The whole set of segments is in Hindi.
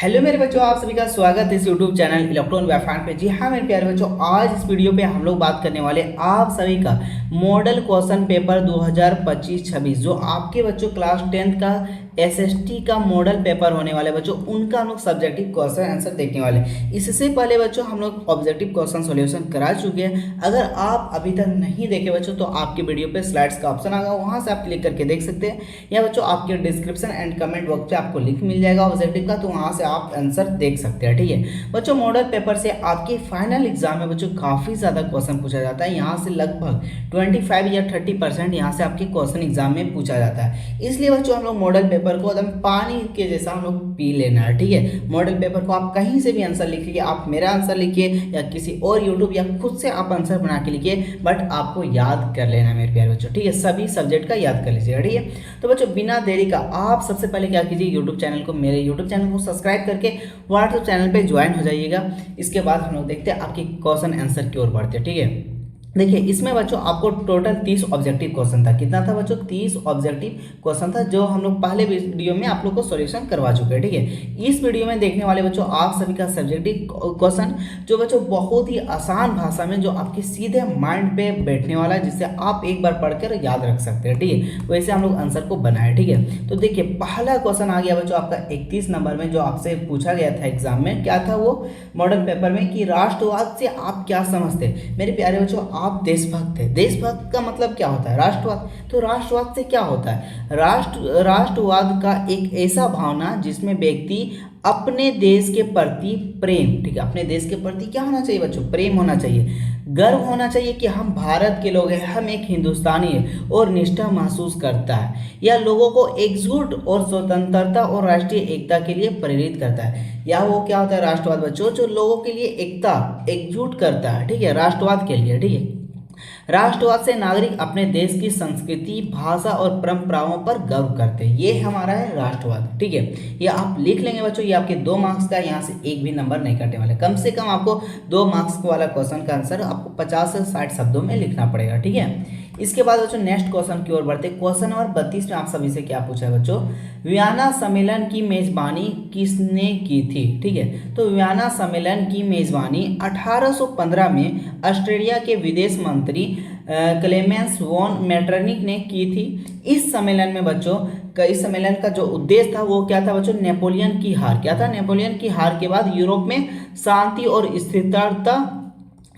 हेलो मेरे बच्चों, आप सभी का स्वागत है इस यूट्यूब चैनल इलेक्ट्रॉन व्याख्यान पे। जी हाँ मेरे प्यारे बच्चों, आज इस वीडियो पे हम लोग बात करने वाले आप सभी का मॉडल क्वेश्चन पेपर 2025-26 जो आपके बच्चों क्लास 10th का एसएसटी का मॉडल पेपर होने वाले बच्चों, उनका हम लोग सब्जेक्टिव क्वेश्चन आंसर देखने वाले। इससे पहले बच्चों हम लोग ऑब्जेक्टिव क्वेश्चन सॉल्यूशन करा चुके हैं। अगर आप अभी तक नहीं देखे बच्चों तो आपके वीडियो पे स्लाइड्स का ऑप्शन आएगा, वहां से आप क्लिक करके देख सकते हैं, या बच्चों आपके डिस्क्रिप्शन एंड कमेंट बॉक्स पे आपको लिंक मिल जाएगा ऑब्जेक्टिव का, तो वहां से आप आंसर देख सकते हैं। ठीक है बच्चों, मॉडल पेपर से आपके फाइनल एग्जाम में बच्चों काफी ज्यादा क्वेश्चन पूछा जाता है। यहाँ से लगभग 25 या 30% यहाँ से आपके क्वेश्चन एग्जाम में पूछा जाता है। इसलिए बच्चों हम लोग मॉडल पेपर को एकदम पानी के जैसा हम लोग पी लेना है। ठीक है, मॉडल पेपर को आप कहीं से भी आंसर लिखिए, आप मेरा आंसर लिखिए या किसी और यूट्यूब या खुद से आप आंसर बना के लिखिए, बट आपको याद कर लेना मेरे प्यारे बच्चों। ठीक है, सभी सब्जेक्ट का याद कर लीजिएगा। ठीक है, तो बच्चों बिना देरी का आप सबसे पहले क्या कीजिए, यूट्यूब चैनल को, मेरे यूट्यूब चैनल को सब्सक्राइब करके व्हाट्सएप चैनल पे ज्वाइन हो जाइएगा। इसके बाद हम लोग देखते हैं आपकी क्वेश्चन आंसर की ओर बढ़ते हैं। ठीक है, देखिए इसमें बच्चों आपको टोटल 30 ऑब्जेक्टिव क्वेश्चन था। कितना था बच्चों? 30 ऑब्जेक्टिव क्वेश्चन था, जो हम लोग पहले वीडियो में आप लोग को सॉल्यूशन करवा चुके हैं। ठीक है, इस वीडियो में देखने वाले बच्चों आप सभी का सब्जेक्टिव क्वेश्चन जो बच्चों बहुत ही आसान भाषा में, जो आपके सीधे माइंड पे बैठने वाला है, जिससे आप एक बार पढ़कर याद रख सकते हैं। ठीक है, वैसे हम लोग आंसर को बनाए। ठीक है, तो देखिए पहला क्वेश्चन आ गया बच्चों आपका 31 नंबर में, जो आपसे पूछा गया था एग्जाम में। क्या था वो मॉडल पेपर में कि राष्ट्रवाद से आप क्या समझते हैं? मेरे प्यारे बच्चों, आप देशभक्त है। देशभक्त का मतलब क्या होता है? राष्ट्रवाद। तो राष्ट्रवाद से क्या होता है? राष्ट्रवाद का एक ऐसा भावना जिसमें व्यक्ति अपने देश के प्रति प्रेम, ठीक है, अपने देश के प्रति क्या होना चाहिए बच्चों? प्रेम होना चाहिए, गर्व होना चाहिए कि हम भारत के लोग हैं, हम एक हिंदुस्तानी है, और निष्ठा महसूस करता है। यह लोगों को एकजुट और स्वतंत्रता और राष्ट्रीय एकता के लिए प्रेरित करता है। या वो क्या होता है राष्ट्रवाद बच्चों? जो लोगों के लिए एकता, एकजुट करता है। ठीक है, राष्ट्रवाद के लिए। ठीक है, राष्ट्रवाद से नागरिक अपने देश की संस्कृति, भाषा और परंपराओं पर गर्व करते हैं। ये हमारा है राष्ट्रवाद। ठीक है, ये आप लिख लेंगे बच्चों, ये आपके 2 मार्क्स का, यहाँ से एक भी नंबर नहीं कटने वाले। कम से कम आपको 2 मार्क्स वाला क्वेश्चन का आंसर आपको 50 से 60 शब्दों में लिखना पड़ेगा। ठीक है, इसके बाद बच्चों नेक्स्ट क्वेश्चन की ओर बढ़ते। क्वेश्चन नंबर 32 में आप सभी से क्या पूछा है बच्चों? वियना सम्मेलन की मेजबानी किसने की थी? ठीक है, तो वियना सम्मेलन की मेजबानी 1815 में ऑस्ट्रेलिया के विदेश मंत्री क्लेमेंस वॉन मेटरनिक ने की थी। इस सम्मेलन में बच्चों इस सम्मेलन का जो उद्देश्य था वो क्या था बच्चों? नेपोलियन की हार। क्या था? नेपोलियन की हार के बाद यूरोप में शांति और स्थिरता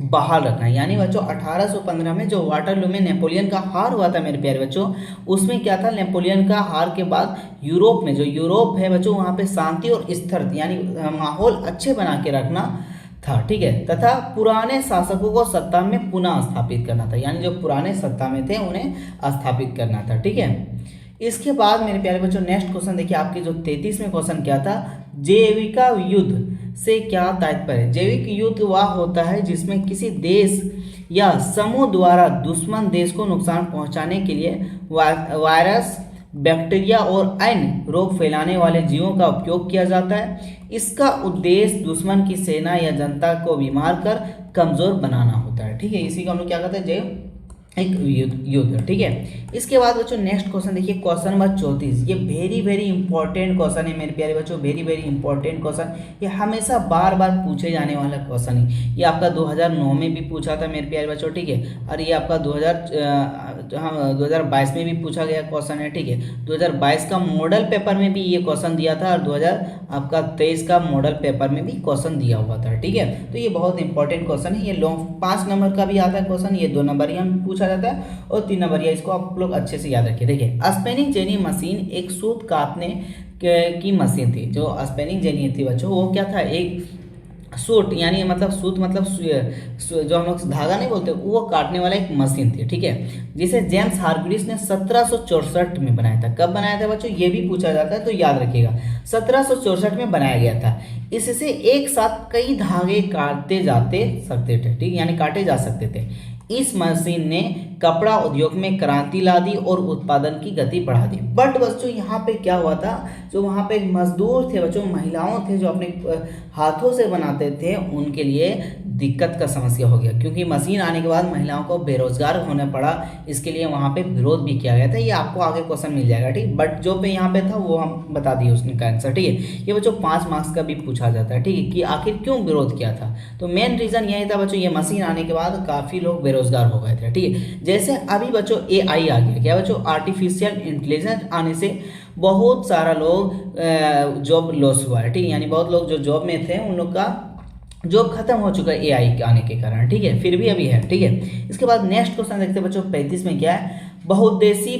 बहाल रखना। यानी बच्चों 1815 में जो वाटरलू में नेपोलियन का हार हुआ था मेरे प्यारे बच्चों, उसमें क्या था? नेपोलियन का हार के बाद यूरोप में, जो यूरोप है बच्चों, वहाँ पे शांति और स्थिर यानी माहौल अच्छे बना के रखना था। ठीक है, तथा पुराने शासकों को सत्ता में पुनः स्थापित करना था। यानी जो पुराने सत्ता में थे उन्हें स्थापित करना था। ठीक है, इसके बाद मेरे प्यारे बच्चों नेक्स्ट क्वेश्चन देखिए, आपके जो 33वें क्वेश्चन क्या था? जैविक युद्ध से क्या तात्पर्य? जैविक युद्ध वह होता है जिसमें किसी देश या समूह द्वारा दुश्मन देश को नुकसान पहुंचाने के लिए वायरस, बैक्टीरिया और अन्य रोग फैलाने वाले जीवों का उपयोग किया जाता है। इसका उद्देश्य दुश्मन की सेना या जनता को बीमार कर कमजोर बनाना होता है। ठीक है, इसी को हम लोग क्या कहते हैं? जैव एक युद्ध। ठीक है, इसके बाद बच्चों नेक्स्ट क्वेश्चन देखिए, क्वेश्चन नंबर 34। ये वेरी इंपॉर्टेंट क्वेश्चन है मेरे प्यारे बच्चों, वेरी इंपॉर्टेंट क्वेश्चन। ये हमेशा बार बार पूछे जाने वाला क्वेश्चन है। ये आपका 2009 में भी पूछा था मेरे प्यारे बच्चों। ठीक है, और ये आपका 2022 में भी पूछा गया क्वेश्चन है। ठीक है, 2022 का मॉडल पेपर में भी ये क्वेश्चन दिया था, और 2023 का मॉडल पेपर में भी क्वेश्चन दिया हुआ था। ठीक है, तो ये बहुत इंपॉर्टेंट क्वेश्चन है। ये लॉन्ग 5 नंबर का भी आता है क्वेश्चन, ये 2 नंबर ही हम पूछा जाता है, और 3 नंबर या इसको आप लोग अच्छे से याद रखिए। देखिए स्पेनिंग जेनी मशीन एक सूत काटने की मशीन थी। जो स्पेनिंग जेनी थी बच्चों, वो क्या था? एक सूट, यानी मतलब सूत मतलब जो हम लोग धागा नहीं बोलते, वो काटने वाला एक मशीन थी। ठीक है, जिसे जेम्स हार्ग्रीव्स ने 1764 में बनाया था। कब बनाया था बच्चों? ये भी पूछा जाता है, तो याद रखिएगा 1764 में बनाया गया था। इससे एक साथ कई धागे काटे जाते सकते थे। ठीक, यानी काटे जा सकते थे। इस मशीन ने कपड़ा उद्योग में क्रांति ला दी और उत्पादन की गति बढ़ा दी। बट बच्चों यहाँ पे क्या हुआ था? जो वहाँ पे मजदूर थे बच्चों, महिलाओं थे जो अपने हाथों से बनाते थे, उनके लिए दिक्कत का समस्या हो गया, क्योंकि मशीन आने के बाद महिलाओं को बेरोजगार होना पड़ा। इसके लिए वहाँ पे विरोध भी किया गया था। ये आपको आगे क्वेश्चन मिल जाएगा, ठीक। बट जो पे यहाँ पे था वो हम बता दिए उसने का आंसर, ठीक है। ये बच्चों 5 मार्क्स का भी पूछा जाता है, ठीक है, कि आखिर क्यों विरोध किया था। तो मेन रीजन यही था बच्चों, ये मशीन आने के बाद काफ़ी लोग बेरोजगार हो गए थे, ठीक है। जैसे अभी बच्चों AI आ गया, क्या बच्चों, आर्टिफिशियल इंटेलिजेंस आने से बहुत सारा लोग जॉब लॉस हुआ है, ठीक है। यानी बहुत लोग जो जॉब में थे उन लोग का जॉब खत्म हो चुका है AI के आने के कारण, ठीक है। फिर भी अभी है, ठीक है। इसके बाद नेक्स्ट क्वेश्चन देखते हैं बच्चों 35 में क्या है। बहुउद्देशीय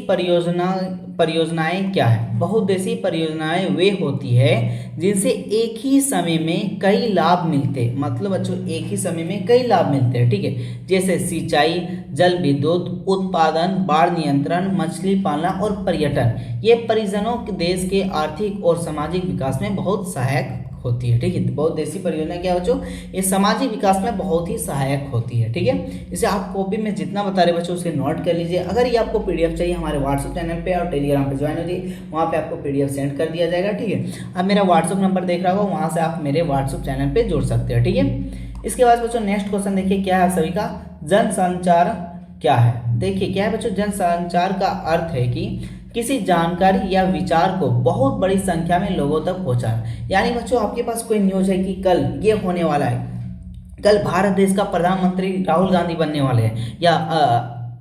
परियोजनाएं क्या है। बहुउद्देशीय परियोजनाएं वे होती है जिनसे एक ही समय में कई लाभ मिलते, मतलब बच्चों एक ही समय में कई लाभ मिलते हैं, ठीक है। जैसे सिंचाई, जल विद्युत उत्पादन, बाढ़ नियंत्रण, मछली पालना और पर्यटन। ये परियोजनाओं देश के आर्थिक और सामाजिक विकास में बहुत सहायक होती है, ठीक है। बहुउद्देशीय परियोजना क्या बच्चों, ये सामाजिक विकास में बहुत ही सहायक होती है, ठीक है। इसे आप कॉपी में जितना बता रहे बच्चों उसे नोट कर लीजिए। अगर ये आपको PDF चाहिए हमारे WhatsApp चैनल पे और टेलीग्राम पे ज्वाइन हो जाइए, वहाँ पे आपको PDF सेंड कर दिया जाएगा, ठीक है। अब मेरा WhatsApp नंबर देख रहा होगा, वहाँ से आप मेरे WhatsApp चैनल पर जुड़ सकते हैं, ठीक है। इसके बाद बच्चों नेक्स्ट क्वेश्चन देखिए क्या है आप सभी का, जनसंचार क्या है। देखिए क्या है बच्चों, जनसंचार का अर्थ है कि किसी जानकारी या विचार को बहुत बड़ी संख्या में लोगों तक पहुंचाना। यानी बच्चों आपके पास कोई न्यूज है कि कल ये होने वाला है, कल भारत देश का प्रधानमंत्री राहुल गांधी बनने वाले हैं या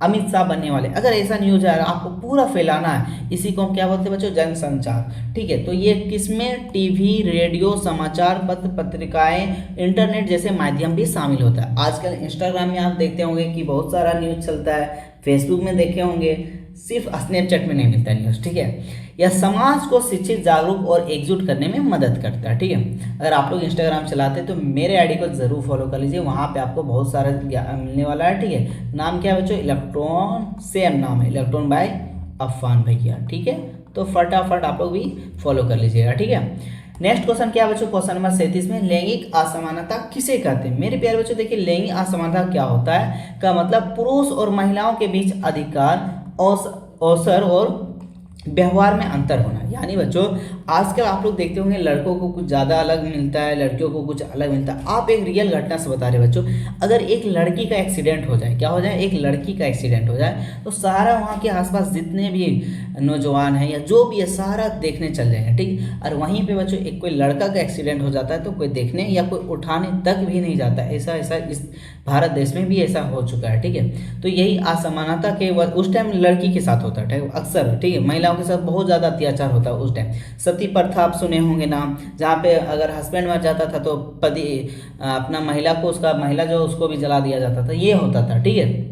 अमित शाह बनने वाले, अगर ऐसा न्यूज है आपको पूरा फैलाना है, इसी को हम क्या बोलते हैं बच्चों, जनसंचार, ठीक है। तो ये किसमें, टीवी, रेडियो, समाचार पत्र, पत्रिकाएं, इंटरनेट जैसे माध्यम भी शामिल होता है। आजकल इंस्टाग्राम में आप देखते होंगे कि बहुत सारा न्यूज चलता है, फेसबुक में देखे होंगे, सिर्फ स्नैपचैट में नहीं मिलता न्यूज़, ठीक है। यह समाज को शिक्षित, जागरूक और एकजुट करने में मदद करता है, ठीक है। अगर आप लोग इंस्टाग्राम चलाते हैं तो मेरे आईडी को जरूर फॉलो कर लीजिए, वहाँ पे आपको बहुत सारा मिलने वाला है, ठीक है। नाम क्या है बच्चों, इलेक्ट्रॉन, सेम नाम है, इलेक्ट्रॉन बाय अफान भैया, ठीक है। तो फटाफट आप लोग भी फॉलो कर लीजिएगा, ठीक है। नेक्स्ट क्वेश्चन क्या बच्चों, क्वेश्चन नंबर 37 में लैंगिक असमानता किसे कहते हैं। मेरे प्यारे बच्चों देखिए लैंगिक असमानता क्या होता है, का मतलब पुरुष और महिलाओं के बीच अधिकार, अवसर और व्यवहार में अंतर होना। यानी बच्चों आजकल आप लोग देखते होंगे लड़कों को कुछ ज़्यादा अलग मिलता है, लड़कियों को कुछ अलग मिलता है। आप एक रियल घटना से बता रहे बच्चों, अगर एक लड़की का एक्सीडेंट हो जाए, क्या हो जाए, एक लड़की का एक्सीडेंट हो जाए, तो सारा वहाँ के आसपास जितने भी नौजवान हैं या जो भी है सारा देखने चल जाएंगे, ठीक। और वहीं पे बच्चों एक कोई लड़का का एक्सीडेंट हो जाता है तो कोई देखने या कोई उठाने तक भी नहीं जाता। ऐसा इस भारत देश में भी ऐसा हो चुका है, ठीक है। तो यही असमानता के उस टाइम लड़की के साथ होता है अक्सर, ठीक है। महिलाओं के साथ बहुत ज़्यादा अत्याचार होता है उस टाइम। सती प्रथा आप सुने होंगे नाम, जहाँ पे अगर हस्बैंड मर जाता था तो पति अपना महिला को, उसका महिला जो उसको भी जला दिया जाता था, ये होता था, ठीक है।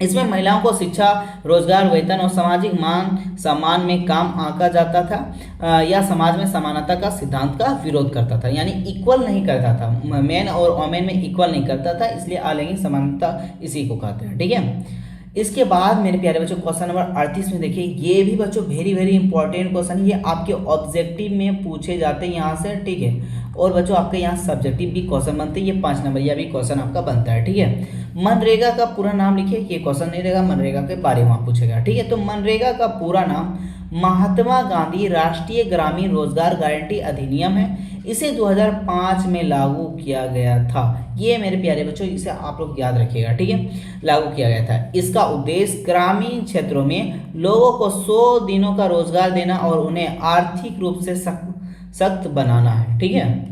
इसमें महिलाओं को शिक्षा, रोजगार, वेतन और सामाजिक मान सम्मान में काम आंका जाता था, या समाज में समानता का सिद्धांत का विरोध करता था। यानी इक्वल नहीं करता था, मैन और वोमेन में इक्वल नहीं करता था, इसलिए अलैंगिक समानता इसी को कहते हैं, ठीक है। इसके बाद मेरे प्यारे बच्चों क्वेश्चन नंबर 38 में देखिए, ये भी बच्चों वेरी वेरी इंपॉर्टेंट क्वेश्चन, ये आपके ऑब्जेक्टिव में पूछे जाते हैं यहाँ से, ठीक है। और बच्चों आपके यहाँ सब्जेक्टिव भी क्वेश्चन बनते हैं, ये 5 नंबर या भी क्वेश्चन आपका बनता है, ठीक है। मनरेगा का पूरा नाम लिखिए, ये क्वेश्चन नहीं रहेगा, मनरेगा के बारे में आप पूछेगा, ठीक है। तो मनरेगा का पूरा नाम महात्मा गांधी राष्ट्रीय ग्रामीण रोजगार गारंटी अधिनियम है। इसे 2005 में लागू किया गया था। ये मेरे प्यारे बच्चों इसे आप लोग याद रखिएगा, ठीक है, लागू किया गया था। इसका उद्देश्य ग्रामीण क्षेत्रों में लोगों को 100 दिनों का रोजगार देना और उन्हें आर्थिक रूप से सख्त बनाना है, ठीक है।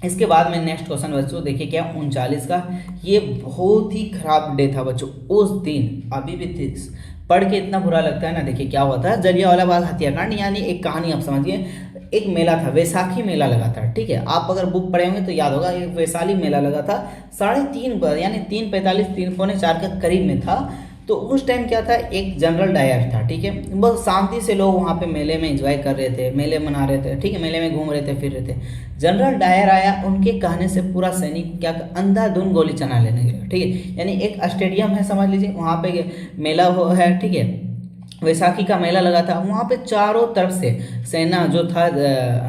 इसके बाद में नेक्स्ट क्वेश्चन बच्चों देखिए क्या 39 का, ये बहुत ही खराब डे था बच्चों उस दिन, अभी भी पढ़ के इतना बुरा लगता है ना। देखिए क्या हुआ था, जलियांवाला बाग हत्याकांड, यानी एक कहानी आप समझिए, एक मेला था, वैसाखी मेला लगा था, ठीक है। आप अगर बुक पढ़े होंगे तो याद होगा, एक वैशाली मेला लगा था 3:30 पर, यानी 3:45 3:45 के करीब में था। तो उस टाइम क्या था, एक जनरल डायर था, ठीक है। बहुत शांति से लोग वहाँ पे मेले में एंजॉय कर रहे थे, मेले मना रहे थे, ठीक है, मेले में घूम रहे थे, फिर रहे थे। जनरल डायर आया, उनके कहने से पूरा सैनिक क्या अंधाधुंध गोली चला लेने लगा, ठीक है। यानी एक स्टेडियम है समझ लीजिए, वहाँ पे मेला है, ठीक है, वैसाखी का मेला लगा था। वहाँ पे चारों तरफ से सेना जो था,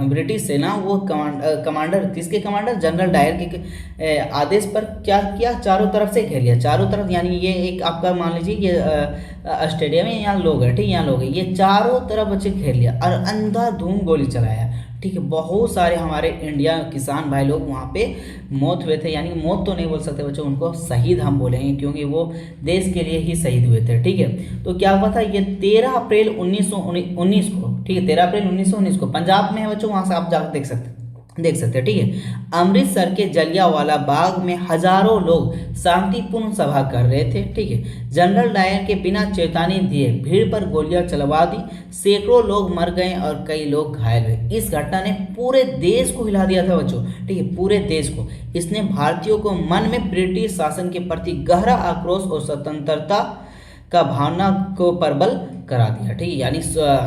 ब्रिटिश सेना, वो कमांडर, किसके कमांडर, जनरल डायर के आदेश पर क्या किया, चारों तरफ से घेर लिया, चारों तरफ। यानी ये एक आपका मान लीजिए ये स्टेडियम है, यहाँ लोग है, ठीक, यहाँ लोग है, ये चारों तरफ बच्चे घेर लिया और अंधाधुंध गोली चलाया, ठीक है। बहुत सारे हमारे इंडिया किसान भाई लोग वहाँ पे मौत हुए थे, यानी मौत तो नहीं बोल सकते बच्चों, उनको शहीद हम बोलेंगे क्योंकि वो देश के लिए ही शहीद हुए थे, ठीक है। तो क्या हुआ था, ये 13 अप्रैल 1919 को, ठीक है, 13 अप्रैल 1919 को पंजाब में है बच्चों, वहाँ से आप जाकर देख सकते हैं, ठीक है। अमृतसर के जलियांवाला बाग में हजारों लोग शांतिपूर्ण सभा कर रहे थे, ठीक है। जनरल डायर के बिना चेतावनी दिए भीड़ पर गोलियां चलवा दी, सैकड़ों लोग मर गए और कई लोग घायल हुए। इस घटना ने पूरे देश को हिला दिया था बच्चों, ठीक है, पूरे देश को। इसने भारतीयों को मन में ब्रिटिश शासन के प्रति गहरा आक्रोश और स्वतंत्रता का भावना को प्रबल करा दिया, ठीक है। यानी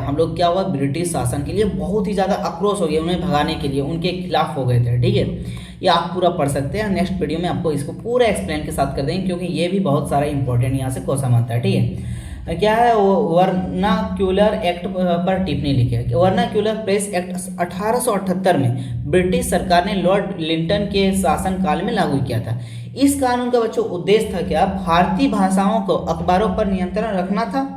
हम लोग क्या हुआ, ब्रिटिश शासन के लिए बहुत ही ज़्यादा आक्रोश हो गया, उन्हें भगाने के लिए उनके खिलाफ हो गए थे, ठीक है। ये आप पूरा पढ़ सकते हैं, नेक्स्ट वीडियो में आपको इसको पूरा एक्सप्लेन के साथ कर देंगे क्योंकि ये भी बहुत सारा इंपॉर्टेंट यहाँ से क्वेश्चन आता है, ठीक है। क्या है, वर्नाक्यूलर एक्ट पर टिप्पणी लिखे। वर्नाक्यूलर प्रेस एक्ट 1878 में ब्रिटिश सरकार ने लॉर्ड लिंटन के शासनकाल में लागू किया था। इस कानून का बच्चों उद्देश्य था क्या, भारतीय भाषाओं को अखबारों पर नियंत्रण रखना था,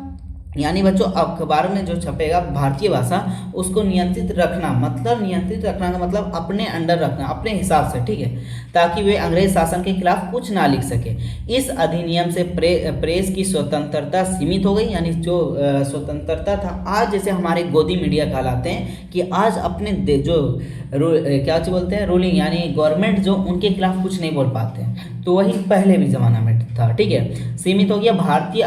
यानी बच्चों अखबार में जो छपेगा भारतीय भाषा उसको नियंत्रित रखना, मतलब नियंत्रित रखना का मतलब अपने अंडर रखना, अपने हिसाब से, ठीक है, ताकि वे अंग्रेज शासन के खिलाफ कुछ ना लिख सके। इस अधिनियम से प्रेस की स्वतंत्रता सीमित हो गई, यानी जो स्वतंत्रता था, आज जैसे हमारे गोदी मीडिया कहलाते हैं कि आज अपने जो क्या बोलते हैं रूलिंग, यानी गवर्नमेंट जो उनके खिलाफ कुछ नहीं बोल पाते हैं, तो वही पहले भी जमाना में था, ठीक है, सीमित हो गया। भारतीय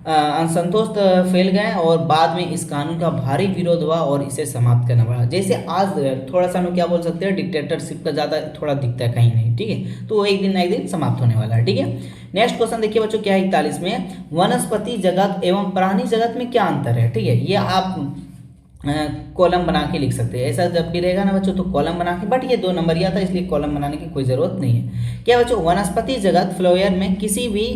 असंतोष फैल गए और बाद में इस कानून का भारी विरोध हुआ और इसे समाप्त करना पड़ा। जैसे आज थोड़ा सा हम क्या बोल सकते हैं, डिक्टेटरशिप का ज़्यादा थोड़ा दिखता है कहीं नहीं, ठीक है, तो वो एक दिन ना एक दिन समाप्त होने वाला है, ठीक है। नेक्स्ट क्वेश्चन देखिए बच्चों, क्या है 41 में, वनस्पति जगत एवं प्राणी जगत में क्या अंतर है, ठीक है। ये आप कॉलम बना के लिख सकते हैं, ऐसा जब भी रहेगा ना बच्चों तो कॉलम बना के, बट ये 2 नंबर आता है इसलिए कॉलम बनाने की कोई ज़रूरत नहीं है। क्या बच्चों, वनस्पति जगत फ्लोयर में किसी भी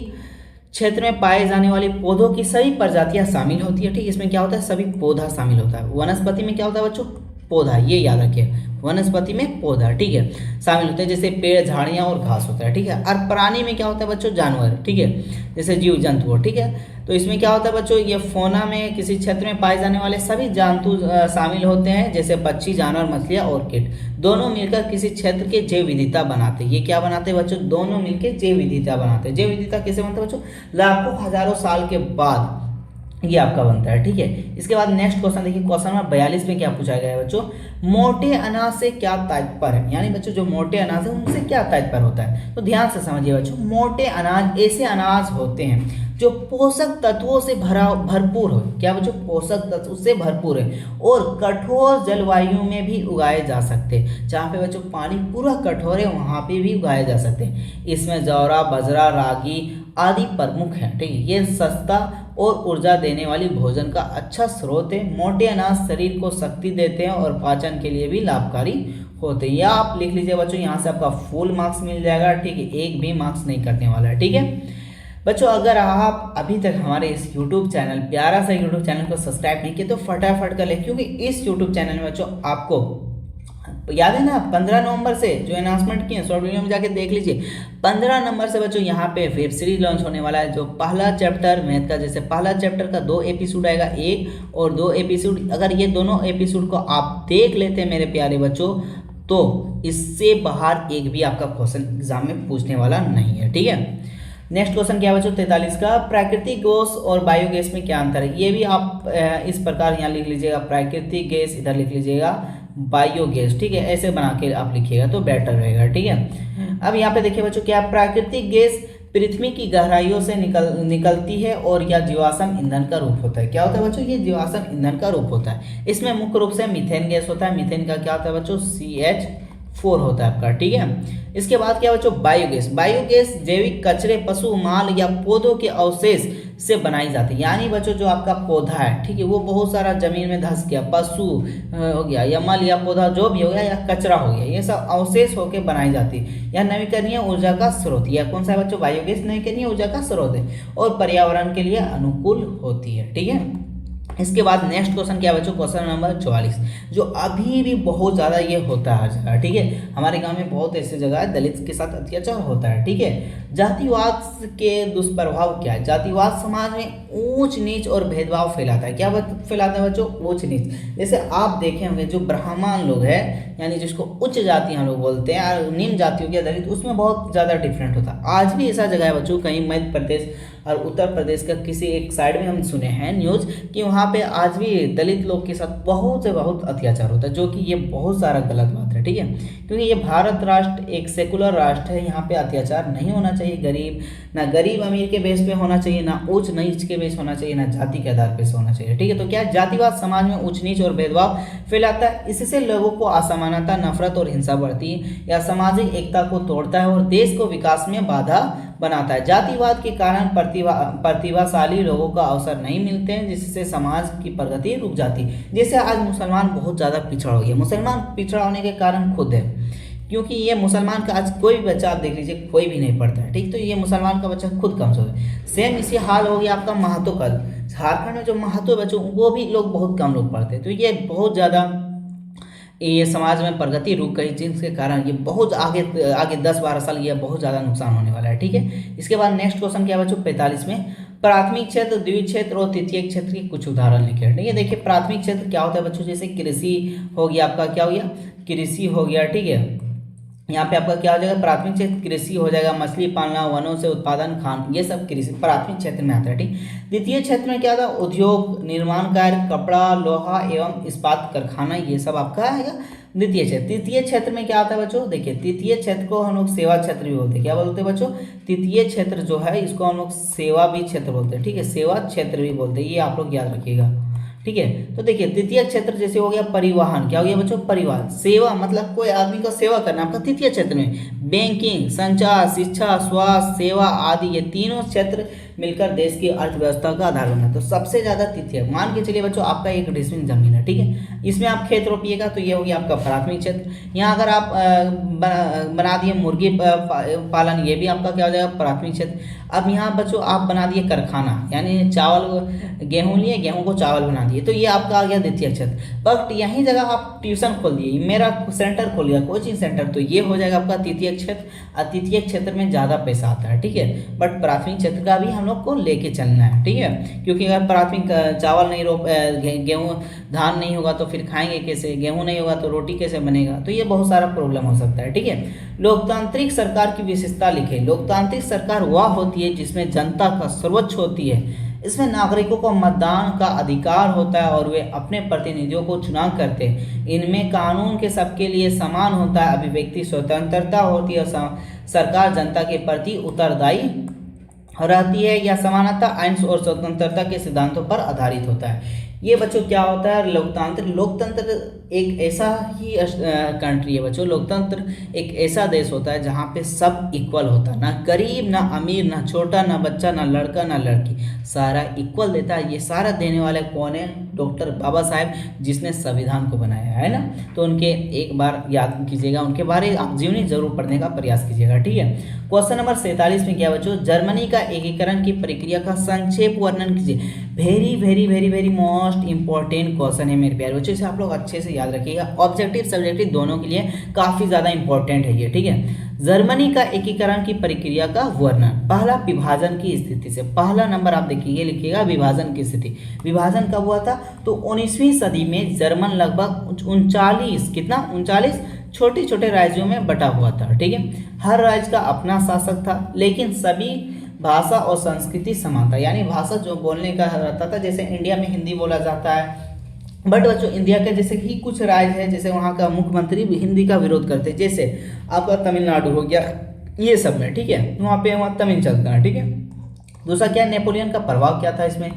क्षेत्र में पाए जाने वाले पौधों की सभी प्रजातियां शामिल होती है, ठीक, इसमें क्या होता है, सभी पौधा शामिल होता है। वनस्पति में क्या होता है बच्चों, पौधा, ये याद रखिए, वनस्पति में पौधा, ठीक है, शामिल होते हैं, जैसे पेड़, झाड़ियाँ और घास होता है, ठीक है। और प्राणी में क्या होता है बच्चों, जानवर, ठीक है, जैसे जीव जंतु, ठीक है। तो इसमें क्या होता है बच्चों, ये फौना में किसी क्षेत्र में पाए जाने वाले सभी जंतु शामिल होते हैं, जैसे पक्षी, जानवर, मछलियाँ और कीट, दोनों मिलकर किसी क्षेत्र के जैव विविधता बनाते हैं। ये क्या बनाते हैं बच्चों, दोनों मिलकर जैव विविधता बनाते हैं। जैव विविधता कैसे बनता है बच्चों, लाखों हजारों साल के बाद ये आपका बनता है, ठीक है। इसके बाद नेक्स्ट क्वेश्चन देखिए, क्वेश्चन नंबर 42 में क्या पूछा गया है बच्चों, मोटे अनाज से क्या तात्पर्य है, यानी बच्चों जो मोटे अनाज है उनसे क्या तात्पर्य होता है। तो ध्यान से समझिए बच्चों, मोटे अनाज ऐसे अनाज होते हैं जो पोषक तत्वों से भरपूर हो, क्या बच्चों, पोषक तत्व से भरपूर है और कठोर जलवायु में भी उगाए जा सकते हैं। जहाँ पे बच्चों पानी पूरा कठोर है वहाँ पे भी उगाए जा सकते हैं। इसमें जौरा, बाजरा, रागी आदि प्रमुख हैं, ठीक है। ये सस्ता और ऊर्जा देने वाली भोजन का अच्छा स्रोत है। मोटे अनाज शरीर को शक्ति देते हैं और पाचन के लिए भी लाभकारी होते हैं। या आप लिख लीजिए बच्चों, यहाँ से आपका फुल मार्क्स मिल जाएगा, ठीक है, एक भी मार्क्स नहीं कटने वाला है, ठीक है। बच्चों अगर आप अभी तक हमारे इस YouTube चैनल, प्यारा सा YouTube चैनल को सब्सक्राइब नहीं किए तो फटाफट कर ले, क्योंकि इस YouTube चैनल में बच्चों आपको याद है ना 15 नवंबर से जो अनाउंसमेंट किए, शॉर्ट वीडियो में जाके देख लीजिए। 15 नवंबर से बच्चों यहाँ पे वेब सीरीज लॉन्च होने वाला है, जो पहला चैप्टर मैथ का, जैसे पहला चैप्टर का 2 एपिसोड आएगा, 1 और 2 एपिसोड। अगर ये दोनों एपिसोड को आप देख लेते हैं मेरे प्यारे बच्चों, तो इससे बाहर एक भी आपका क्वेश्चन एग्जाम में पूछने वाला नहीं है, ठीक है। नेक्स्ट क्वेश्चन क्या बच्चों 43 का, प्राकृतिक गैस और बायोगैस में क्या अंतर है। ये भी आप इस प्रकार यहाँ लिख लीजिएगा, प्राकृतिक गैस इधर लिख लीजिएगा, बायोगैस, ठीक है, ऐसे बना के आप लिखिएगा तो बेटर रहेगा, ठीक है। अब यहाँ पे देखिए बच्चों, क्या प्राकृतिक गैस पृथ्वी की गहराइयों से निकलती है और यह जीवाश्म ईंधन का रूप होता है। क्या होता है बच्चों, ये जीवाश्म ईंधन का रूप होता है। इसमें मुख्य रूप से मीथेन गैस होता है। मीथेन का क्या होता है बच्चों, CH4 होता है आपका, ठीक है। इसके बाद क्या बच्चों, बायोगैस। बायोगैस जैविक कचरे, पशु, माल या पौधों के अवशेष से बनाई जाती है। यानी बच्चों जो आपका पौधा है, ठीक है, वो बहुत सारा जमीन में धंस गया, पशु हो गया या माल या पौधा जो भी हो गया या कचरा हो गया, ये सब अवशेष होकर बनाई जाती है। यह नवीकरणीय ऊर्जा का स्रोत, यह कौन सा है बच्चों, बायोगैस नवीकरणीय ऊर्जा का स्रोत है और पर्यावरण के लिए अनुकूल होती है, ठीक है। इसके बाद नेक्स्ट क्वेश्चन क्या बच्चों, क्वेश्चन नंबर 44, जो अभी भी बहुत ज़्यादा ये होता है हर जगह, ठीक है। हमारे गांव में बहुत ऐसी जगह है दलित के साथ अत्याचार होता है, ठीक है। जातिवाद के दुष्प्रभाव क्या है? जातिवाद समाज में ऊंच नीच और भेदभाव फैलाता है। क्या फैलाता है बच्चों? ऊंच नीच। जैसे आप देखे होंगे जो ब्राह्मण लोग हैं, यानी जिसको उच्च जाति हम लोग बोलते हैं, और निम्न जातियों के दलित, उसमें बहुत ज़्यादा डिफरेंट होता है। आज भी ऐसा जगह है बच्चों, कहीं मध्य प्रदेश और उत्तर प्रदेश का किसी एक साइड में हम सुने हैं न्यूज़ कि वहाँ पे आज भी दलित लोग के साथ बहुत से बहुत अत्याचार होता है, जो कि ये बहुत सारा गलत बात है, ठीक है। क्योंकि ये भारत राष्ट्र एक सेकुलर राष्ट्र है, यहाँ पे अत्याचार नहीं होना चाहिए। गरीब अमीर के बेस पे होना चाहिए, ना ऊंच नीच के बेस होना चाहिए, ना जाति के आधार पे होना चाहिए, ठीक है। तो क्या जातिवाद समाज में ऊंच नीच और भेदभाव फैलाता है। इससे लोगों को असमानता, नफरत और हिंसा बढ़ती है, या सामाजिक एकता को तोड़ता है और देश को विकास में बाधा बनाता है। जातिवाद के कारण प्रतिभाशाली लोगों का अवसर नहीं मिलते हैं, जिससे समाज की प्रगति रुक जाती है। जैसे आज मुसलमान बहुत ज़्यादा पिछड़ा हो गया। मुसलमान पिछड़ा होने के कारण खुद है, क्योंकि ये मुसलमान का आज कोई भी बच्चा आप देख लीजिए, कोई भी नहीं पढ़ता है, ठीक। तो ये मुसलमान का बच्चा खुद कमजोर है। सेम इसी हाल हो गया आपका महतो का। झारखंड में जो महतो बच्चों, वो भी लोग बहुत कम लोग पढ़ते हैं। तो ये बहुत ज़्यादा ये समाज में प्रगति रुक गई, जिसके कारण ये बहुत आगे 10-12 साल ये बहुत ज़्यादा नुकसान होने वाला है, ठीक है। इसके बाद नेक्स्ट क्वेश्चन क्या बच्चों, 45 में, प्राथमिक क्षेत्र, द्वितीय क्षेत्र और तृतीय क्षेत्र के कुछ उदाहरण लिखे, ठीक है। देखिए प्राथमिक क्षेत्र क्या होता है बच्चों, जैसे कृषि हो गया आपका, क्या हो गया, कृषि हो गया, ठीक है। यहाँ पे आपका क्या हो जाएगा, प्राथमिक क्षेत्र कृषि हो जाएगा, मछली पालना, वनों से उत्पादन, खान, ये सब कृषि प्राथमिक क्षेत्र में आता है, ठीक। द्वितीय क्षेत्र में क्या था, उद्योग, निर्माण कार्य, कपड़ा, लोहा एवं इस्पात कारखाना, ये सब आपका आएगा द्वितीय क्षेत्र। तृतीय क्षेत्र में क्या आता है बच्चों, देखिए तृतीय क्षेत्र को हम लोग सेवा क्षेत्र भी बोलते हैं। क्या बोलते हैं बच्चों, तृतीय क्षेत्र जो है इसको हम लोग सेवा भी क्षेत्र बोलते हैं, ठीक है, सेवा क्षेत्र भी बोलते हैं, ये आप लोग याद रखिएगा, ठीक है। तो देखिए तृतीय क्षेत्र जैसे हो गया परिवहन, क्या हो गया बच्चों, परिवहन, सेवा मतलब कोई आदमी को सेवा करना, आपका तृतीय क्षेत्र में बैंकिंग, संचार, शिक्षा, स्वास्थ्य सेवा आदि, ये तीनों क्षेत्र मिलकर देश की अर्थव्यवस्था का आधार बना। तो सबसे ज्यादा तृतीय, मान के चलिए बच्चों आपका 1 डिसमिल जमीन है, ठीक है, इसमें आप खेत रोपिएगा, तो ये हो गया आपका प्राथमिक क्षेत्र। यहाँ अगर आप बना दिए मुर्गी पालन, ये भी आपका क्या हो जाएगा, प्राथमिक क्षेत्र। अब यहाँ बच्चों आप बना दिए कारखाना, यानी चावल, गेहूं लिए, गेहूं को चावल बना दिए, तो ये आपका आ गया द्वितीय क्षेत्र। बट यहीं जगह आप ट्यूशन खोल दिए, मेरा सेंटर खोल दिया, कोचिंग सेंटर, तो ये हो जाएगा आपका तृतीय क्षेत्र। और तृतीय क्षेत्र में ज़्यादा पैसा आता है, ठीक है। बट प्राथमिक क्षेत्र का भी हम लोग को लेके चलना है, ठीक है, क्योंकि अगर प्राथमिक चावल नहीं गेहूँ धान नहीं होगा तो फिर खाएंगे कैसे, गेहूँ नहीं होगा तो रोटी कैसे बनेगा, तो ये बहुत सारा प्रॉब्लम हो सकता है, ठीक है। लोकतांत्रिक सरकार की विशेषता लिखे। लोकतांत्रिक सरकार वह होती है जिसमें जनता का सर्वोच्च होती है, इसमें नागरिकों को मतदान का अधिकार होता है और वे अपने प्रतिनिधियों को चुनाव करते हैं। इनमें कानून के सबके लिए समान होता है, अभिव्यक्ति स्वतंत्रता होती है, सरकार जनता के प्रति उत्तरदायी रहती है, या समानता, आइन और स्वतंत्रता के सिद्धांतों पर आधारित होता है। ये बच्चों क्या होता है, लोकतंत्र एक ऐसा ही कंट्री है बच्चों, लोकतंत्र एक ऐसा देश होता है जहाँ पे सब इक्वल होता है, ना गरीब ना अमीर, ना छोटा ना बच्चा, ना लड़का ना लड़की, सारा इक्वल देता है। ये सारा देने वाले कौन है, डॉक्टर बाबा साहेब, जिसने संविधान को बनाया है ना। तो उनके एक बार याद कीजिएगा, उनके बारे आप जीवनी जरूर पढ़ने का प्रयास कीजिएगा, ठीक है। क्वेश्चन नंबर 47 में क्या बच्चों, जर्मनी का एकीकरण की प्रक्रिया का संक्षेप वर्णन कीजिए। Very very very very most important question है मेरे प्यारे बच्चों, इसे आप लोग अच्छे से याद रखिएगा, ऑब्जेक्टिव सब्जेक्टिव दोनों के लिए काफी ज्यादा इंपॉर्टेंट है ये, ठीक है। जर्मनी का एकीकरण की प्रक्रिया का वर्णन। पहला, विभाजन की स्थिति से। पहला नंबर आप देखिए, ये लिखिएगा विभाजन की स्थिति। विभाजन कब हुआ था, तो 19वीं सदी में जर्मन लगभग 39 छोटे छोटे राज्यों में बटा हुआ था, ठीक है। हर राज्य का अपना शासक था, लेकिन सभी भाषा और संस्कृति समान था, यानी भाषा जो बोलने का रहता था, जैसे इंडिया में हिंदी बोला जाता है, बट बच्चों इंडिया के जैसे ही कुछ राज्य है, जैसे वहाँ का मुख्यमंत्री भी हिंदी का विरोध करते हैं, जैसे आपका तमिलनाडु हो गया, ये सब में, ठीक है, वहाँ पे तमिल चलता है, ठीक है। दूसरा क्या, नेपोलियन का प्रभाव क्या था इसमें।